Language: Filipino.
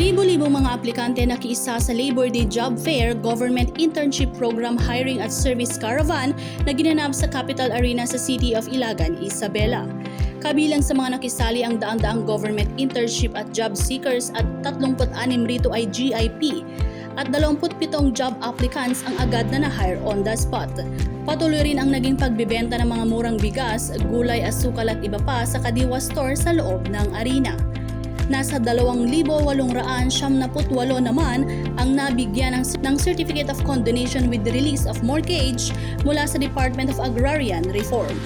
Libo-libong mga aplikante nakiisa sa Labor Day Job Fair Government Internship Program Hiring at Service Caravan na ginanap sa Capital Arena sa City of Ilagan, Isabela. Kabilang sa mga nakisali ang daan-daang government internship at job seekers at 36 rito ay GIP at 27 job applicants ang agad na na-hire on the spot. Patuloy rin ang naging pagbibenta ng mga murang bigas, gulay, asukal at iba pa sa Kadiwa Store sa loob ng arena. Nasa 2,878 naman ang nabigyan ng Certificate of Condonation with the release of mortgage mula sa Department of Agrarian Reform.